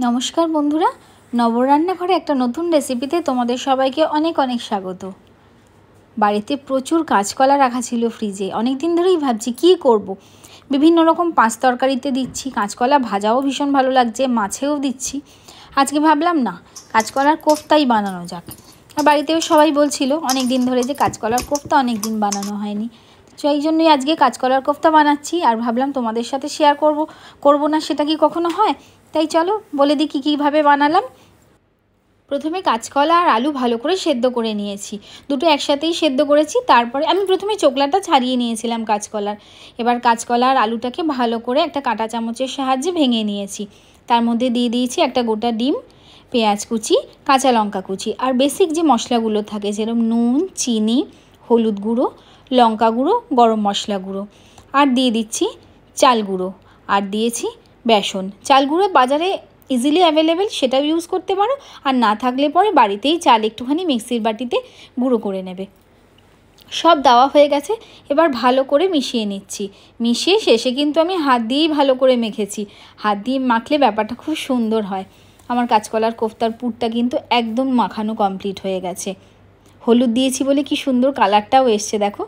নমস্কার বন্ধুরা, নবরান্নাঘরে একটা নতুন রেসিপিতে তোমাদের সবাইকে অনেক অনেক স্বাগত। বাড়িতে প্রচুর কাঁচকলা রাখা ছিল ফ্রিজে। অনেক দিন ধরেই ভাবছি কী করব। বিভিন্ন রকম পাঁচ তরকারিতে দিচ্ছি, কাঁচকলা ভাজাও ভীষণ ভালো লাগছে, মাছেও দিচ্ছি। আজকে ভাবলাম না, কাঁচকলার কোফতাই বানানো যাক। আর বাড়িতেও সবাই বলছিল অনেক দিন ধরে যে কাঁচকলার কোফতা অনেক দিন বানানো হয়নি। তো এই জন্যই আজকে কাঁচকলার কোফতা বানাচ্ছি। আর ভাবলাম তোমাদের সাথে শেয়ার করব না, সেটা কি কখনো হয়? তাই চলো বলে দিই কীভাবে বানালাম। প্রথমে কাঁচকলা আর আলু ভালো করে সেদ্ধ করে নিয়েছি, দুটো একসাথেই সেদ্ধ করেছি। তারপরে আমি প্রথমে চোকলাটা ছাড়িয়ে নিয়েছিলাম কাঁচকলার। এবার কাঁচকলা আর আলুটাকে ভালো করে একটা কাঁটা চামচের সাহায্যে ভেঙে নিয়েছি। তার মধ্যে দিয়ে দিয়েছি একটা গোটা ডিম, পেঁয়াজ কুচি, কাঁচা লঙ্কা কুচি, আর বেসিক যে মশলাগুলো থাকে যেরকম নুন, চিনি, হলুদ গুঁড়ো, লঙ্কা গুঁড়ো, গরম মশলা গুঁড়ো, আর দিয়ে দিচ্ছি চাল গুঁড়ো, আর দিয়েছি বেসন। চাল গুঁড়ো বাজারে ইজিলি অ্যাভেলেবেল, সেটাও ইউজ করতে পারো। আর না থাকলে পরে বাড়িতেই চাল একটুখানি মিক্সির বাটিতে গুঁড়ো করে নেবে। সব দেওয়া হয়ে গেছে, এবার ভালো করে মিশিয়ে নিচ্ছি। মিশিয়ে শেষে কিন্তু আমি হাত দিয়েই ভালো করে মেখেছি। হাত দিয়ে মাখলে ব্যাপারটা খুব সুন্দর হয়। আমার কাঁচকলার কোফতার পুরটা কিন্তু একদম মাখানো কমপ্লিট হয়ে গেছে। হলুদ দিয়েছি বলে কি সুন্দর কালারটাও এসছে দেখো।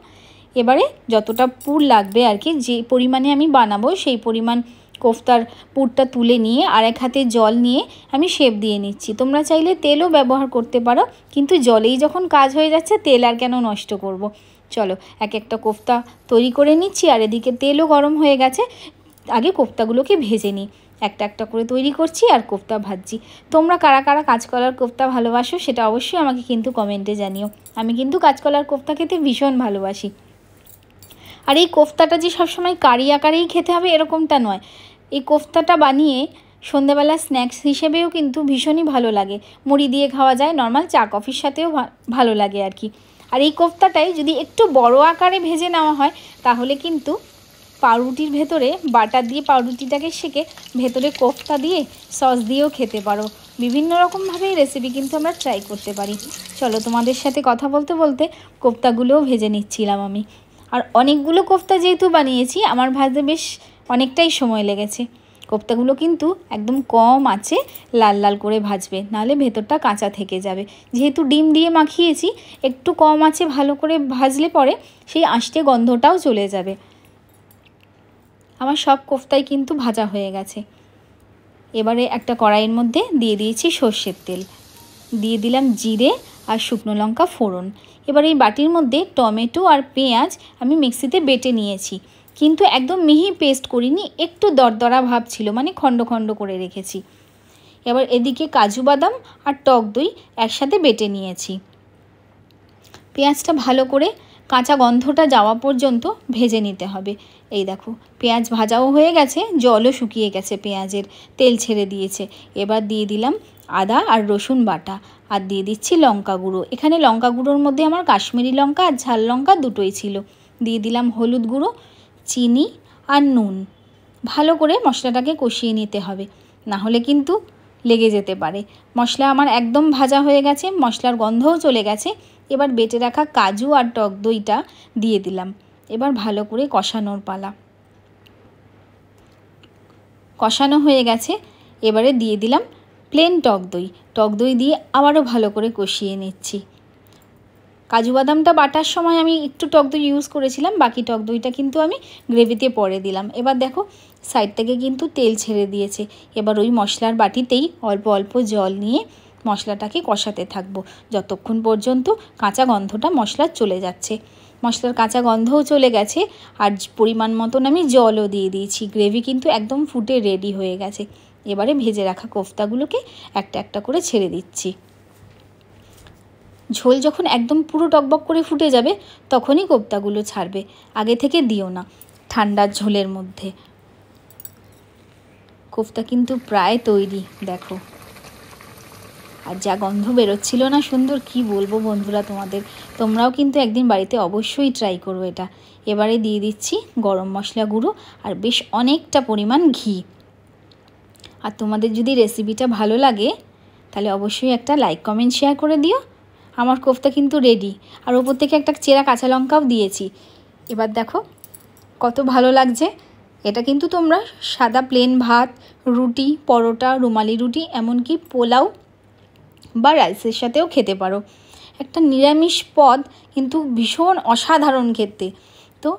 এবারে যতটা পুর লাগবে আর কি, যে পরিমাণে আমি বানাবো সেই পরিমাণ কোফতার পুরটা তুলে নিয়ে আর এক হাতে জল নিয়ে আমি শেপ দিয়ে নিচ্ছি। তোমরা চাইলে তেলও ব্যবহার করতে পারো, কিন্তু জলেই যখন কাজ হয়ে যাচ্ছে তেল আর কেন নষ্ট করব। চলো এক একটা কোফতা তৈরি করে নিচ্ছি। আর এদিকে তেলও গরম হয়ে গেছে, আগে কোফতাগুলোকে ভেজে নিই। একটা একটা করে তৈরি করছি আর কোফতা ভাজছি। তোমরা কারা কারা কাঁচকলার কোফতা ভালোবাসো সেটা অবশ্যই আমাকে কিন্তু কমেন্টে জানিও। আমি কিন্তু কাঁচকলার কোফতা খেতে ভীষণ ভালোবাসি। আর এই কোফতাটা যে সবসময় কারি আকারেই খেতে হবে এরকমটা নয়। এই কোফতাটা বানিয়ে সন্ধ্যেবেলা স্ন্যাক্স হিসেবেও কিন্তু ভীষণই ভালো লাগে। মুড়ি দিয়ে খাওয়া যায়, নর্মাল চা কফির সাথেও ভালো লাগে আর কি। আর এই কোফতাটাই যদি একটু বড় আকারে ভেজে নেওয়া হয় তাহলে কিন্তু পাউরুটির ভেতরে বাটার দিয়ে পাউরুটিটাকে সেঁকে ভেতরে কোফতা দিয়ে সস দিয়েও খেতে পারো। বিভিন্ন রকমভাবে এই রেসিপি কিন্তু আমরা ট্রাই করতে পারি। চলো তোমাদের সাথে কথা বলতে বলতে কোফতাগুলোও ভেজে নিচ্ছিলাম আমি। আর অনেকগুলো কোফতা যেহেতু বানিয়েছি, আমার ভাজতে বেশ অনেকটাই সময় লেগেছে। কোফতাগুলো কিন্তু একদম কম আঁচে লাল লাল করে ভাজবে, নাহলে ভেতরটা কাঁচা থেকে যাবে। যেহেতু ডিম দিয়ে মাখিয়েছি, একটু কম আঁচে ভালো করে ভাজলে পরে সেই আঁশটে গন্ধটাও চলে যাবে। আমার সব কোফতাই কিন্তু ভাজা হয়ে গেছে। এবারে একটা কড়াইয়ের মধ্যে দিয়ে দিয়েছি সর্ষের তেল, দিয়ে দিলাম জিরে আর শুকনো লঙ্কা ফোড়ন। এবার এই বাটির মধ্যে টমেটো আর পেঁয়াজ আমি মিক্সিতে বেটে নিয়েছি, কিন্তু একদম মিহি পেস্ট করিনি, একটু দরদরা ভাব ছিল, মানে খণ্ড খণ্ড করে রেখেছি। এবার এদিকে কাজু বাদাম আর টক দই একসাথে বেটে নিয়েছি। পেঁয়াজটা ভালো করে কাঁচা গন্ধটা যাওয়া পর্যন্ত ভেজে নিতে হবে। এই দেখো পেঁয়াজ ভাজাও হয়ে গেছে, জলও শুকিয়ে গেছে, পেঁয়াজের তেল ছেড়ে দিয়েছে। এবার দিয়ে দিলাম আদা আর রসুন বাটা, আর দিয়ে দিচ্ছি লঙ্কা গুঁড়ো। এখানে লঙ্কা গুঁড়োর মধ্যে আমার কাশ্মীরি লঙ্কা আর ঝাল লঙ্কা দুটোই ছিল। দিয়ে দিলাম হলুদ গুঁড়ো, চিনি আর নুন। ভালো করে মশলাটাকে কষিয়ে নিতে হবে, না হলে কিন্তু লেগে যেতে পারে। মশলা আমার একদম ভাজা হয়ে গেছে, মশলার গন্ধও চলে গেছে। এবার বেটে রাখা কাজু আর টক দইটা দিয়ে দিলাম। এবার ভালো করে কষানোর পালা। কষানো হয়ে গেছে, এবারে দিয়ে দিলাম প্লেন টক দই। টক দই দিয়ে আবারও ভালো করে কষিয়ে নিচ্ছি। কাজু বাদামটা বাটার সময় আমি একটু টক দই ইউজ করেছিলাম, বাকি টক দইটা কিন্তু আমি গ্রেভিতে পরে দিলাম। এবার দেখো সাইড থেকে কিন্তু তেল ছেড়ে দিয়েছে। এবার ওই মশলার বাটিতেই অল্প অল্প জল নিয়ে মশলাটাকে কষাতে থাকবো যতক্ষণ পর্যন্ত কাঁচা গন্ধটা মশলার চলে যাচ্ছে। মশলার কাঁচা গন্ধও চলে গেছে, আর পরিমাণ মতন আমি জলও দিয়ে দিয়েছি। গ্রেভি কিন্তু একদম ফুটে রেডি হয়ে গেছে। এবারে ভেজে রাখা কোফতাগুলোকে একটা একটা করে ছেড়ে দিচ্ছি। ঝোল যখন একদম পুরো টকবক করে ফুটে যাবে তখনই কোফতাগুলো ছাড়বে, আগে থেকে দিও না ঠান্ডার ঝোলের মধ্যে। কোফতা কিন্তু প্রায় তৈরি দেখো। আর যা গন্ধ বেরোচ্ছিল না সুন্দর, কি বলবো বন্ধুরা তোমাদের। তোমরাও কিন্তু একদিন বাড়িতে অবশ্যই ট্রাই করো এটা। এবারে দিয়ে দিচ্ছি গরম মশলা গুঁড়ো আর বেশ অনেকটা পরিমাণ ঘি। আর তোমাদের যদি রেসিপিটা ভালো লাগে তাহলে অবশ্যই একটা লাইক কমেন্ট শেয়ার করে দিও। আমার কোফতা কিন্তু রেডি, আর ওপর থেকে একটা চেরা কাঁচা লঙ্কাও দিয়েছি। এবার দেখো কত ভালো লাগছে। এটা কিন্তু তোমরা সাদা প্লেন ভাত, রুটি, পরোটা, রুমালি রুটি, এমনকি পোলাও বা রাইসের সাথেও খেতে পারো। একটা নিরামিষ পদ কিন্তু ভীষণ অসাধারণ খেতে। তো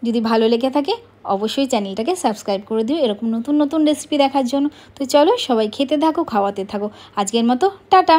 যদি ভালো লেগে থাকে অবশ্যই চ্যানেলটাকে সাবস্ক্রাইব করে দিও এরকম নতুন নতুন রেসিপি দেখার জন্য। তো চলো সবাই খেতে থাকো, খাওয়াতে থাকো। আজকের মতো টাটা।